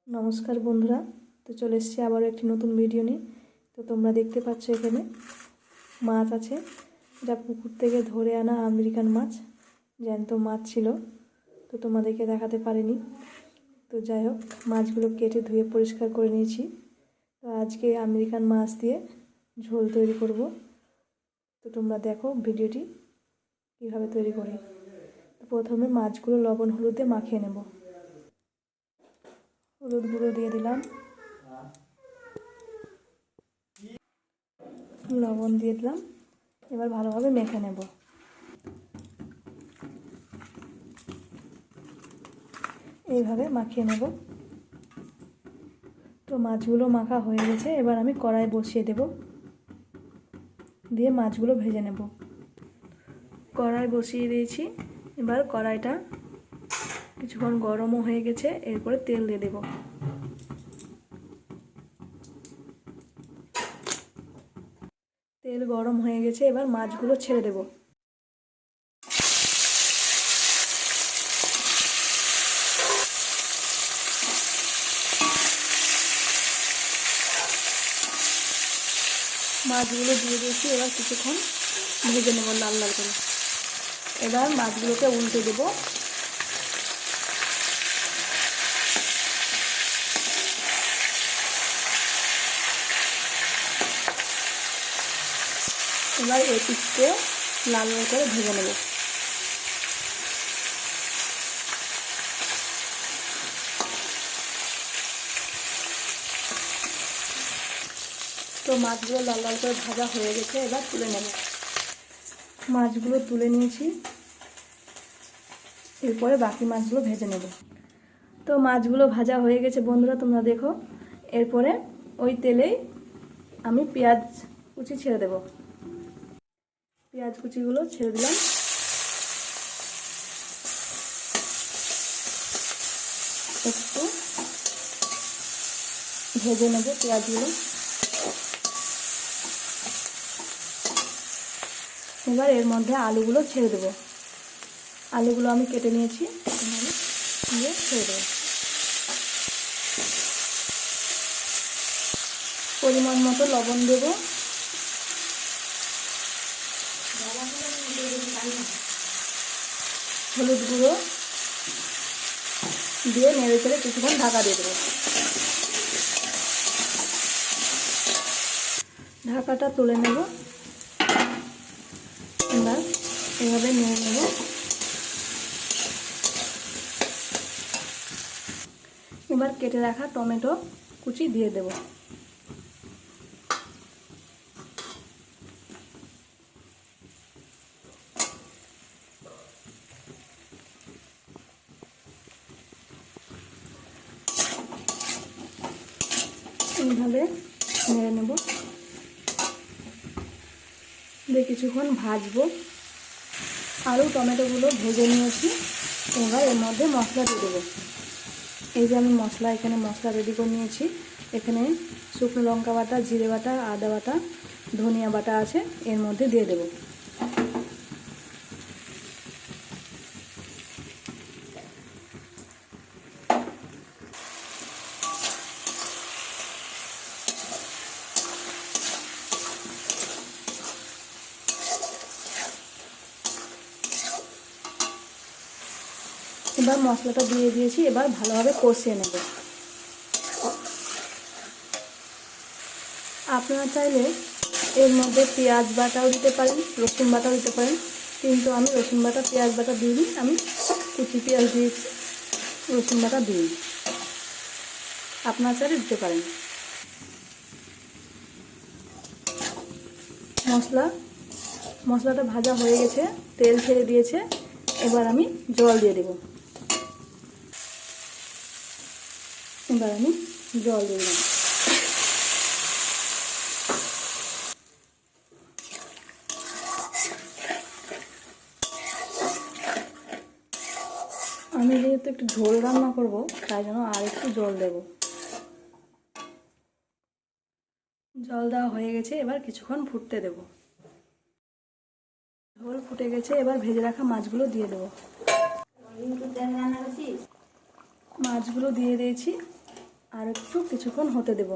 नमस्कार बंधुरा। तो चले एसेছি আবার একটি নতুন ভিডিও নিয়ে। তো তোমরা দেখতে পাচ্ছ এখানে মাছ আছে, যা পুকুর থেকে ধরে আনা আমেরিকান মাছ, জ্যান্ত মাছ ছিল। তো তোমাদেরকে দেখাতে পারিনি। তো যাই হোক, মাছগুলো কেটে ধুয়ে পরিষ্কার করে নিয়েছি। তো আজকে আমেরিকান মাছ দিয়ে ঝোল তৈরি করব। তো তোমরা দেখো ভিডিওটি কীভাবে তৈরি করি। তো প্রথমে মাছগুলো লবণ হলুদ দিয়ে মাখিয়ে নেব। হলুদ গুঁড়ো দিয়ে দিলাম, লবণ দিয়ে দিলাম। এবার ভালোভাবে মেখে নেব। এইভাবে মাখিয়ে নেব। তো মাছগুলো মাখা হয়ে গেছে, এবার আমি কড়াই বসিয়ে দেব, দিয়ে মাছগুলো ভেজে নেব। কড়াই বসিয়ে দিয়েছি। এবার কড়াইটা কিছুক্ষণ গরমও হয়ে গেছে, এরপরে তেল দিয়ে দেব। তেল গরম হয়ে গেছে, এবার মাছগুলো ছেড়ে দেব। মাছগুলো দিয়ে দিয়েছি, এবার কিছুক্ষণ ভেজে নেব লাল লাল করে। এবার মাছগুলোকে উল্টে দেব। এবার এই পিসকে লাল লাল করে ভেজে নেব। তো মাছগুলো লাল লাল করে ভাজা হয়ে গেছে, এবার তুলে নেব। মাছগুলো তুলে নিয়েছি, এরপরে বাকি মাছগুলো ভেজে নেব। তো মাছগুলো ভাজা হয়ে গেছে বন্ধুরা, তোমরা দেখো। এরপরে ওই তেলেই আমি পেঁয়াজ কুচি ছেড়ে দেব। পেঁয়াজ কুচিগুলো ছেড়ে দিলাম। একটু ভেজে নেব পেঁয়াজগুলো। এবার এর মধ্যে আলুগুলো ছেড়ে দেব। আলুগুলো আমি কেটে নিয়েছি, দিয়ে ছেড়ে দেব। পরিমাণ মতো লবণ দেব। হলুদ গুঁড়ো দিয়ে নেড়ে চেড়ে কিছুক্ষণ ঢাকা দিয়ে দেবো। ঢাকাটা তুলে নেব। এবার এভাবে নেড়ে নেব। এবার কেটে রাখা টমেটো কুচি দিয়ে দেব। এইভাবে নেড়ে নেব, দিয়ে কিছুক্ষণ ভাজবো। আলু টমেটোগুলো ভেজে নিয়েছি। এবার এর মধ্যে মশলা দিয়ে দেবো। এই যে আমি এখানে মশলা রেডি করে নিয়েছি। এখানে শুকনো লঙ্কা বাটা, জিরে বাটা, আদা বাটা, ধনিয়া বাটা আছে, এর মধ্যে দিয়ে দেব। এবার মশলাটা দিয়ে দিয়েছি, এবার ভালোভাবে কষিয়ে নেব। আপনারা চাইলে এর মধ্যে পেঁয়াজ বাটাও দিতে পারেন, রসুন বাটাও দিতে পারেন, কিন্তু আমি রসুন বাটা পেঁয়াজ বাটা দিইনি। আমি কুচি পেঁয়াজ দিয়েছি, রসুন বাটা দিই। আপনারা চাইলে দিতে পারেন। মশলাটা ভাজা হয়ে গেছে, তেল ছেড়ে দিয়েছে। এবার আমি জল দিয়ে দেব। এবার আমি জল দিয়ে দিলাম। আমি যেহেতু একটু ঝোল রান্না করব, তাই জন্য আর একটু জল দেব। জল দেওয়া হয়ে গেছে, এবার কিছুক্ষণ ফুটতে দেব। ঝোল ফুটে গেছে, এবার ভেজে রাখা মাছগুলো দিয়ে দেব। মাছগুলো দিয়ে দিয়েছি, আর একটু কিছুক্ষণ হতে দেব।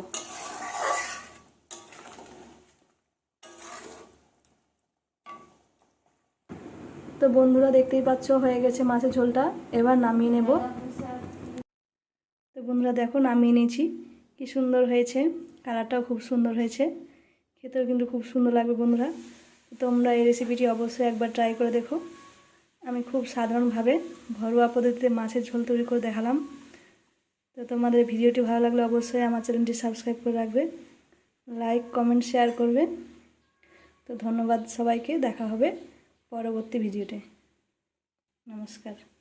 তো বন্ধুরা দেখতেই পাচ্ছ হয়ে গেছে মাছের ঝোলটা, এবার নামিয়ে নেব। তো বন্ধুরা দেখো নামিয়ে নিয়েছি, কি সুন্দর হয়েছে, কালারটাও খুব সুন্দর হয়েছে, খেতেও কিন্তু খুব সুন্দর লাগবে বন্ধুরা। তোমরা এই রেসিপিটি অবশ্যই একবার ট্রাই করে দেখো। আমি খুব সাধারণভাবে ঘরোয়া পদ্ধতিতে মাছের ঝোল তৈরি করে দেখালাম। তো তোমাদের ভিডিওটি ভালো লাগলে অবশ্যই আমার চ্যানেলটি সাবস্ক্রাইব করে রাখবে, লাইক কমেন্ট শেয়ার করবে। তো ধন্যবাদ সবাইকে, দেখা হবে পরবর্তী ভিডিওতে। নমস্কার।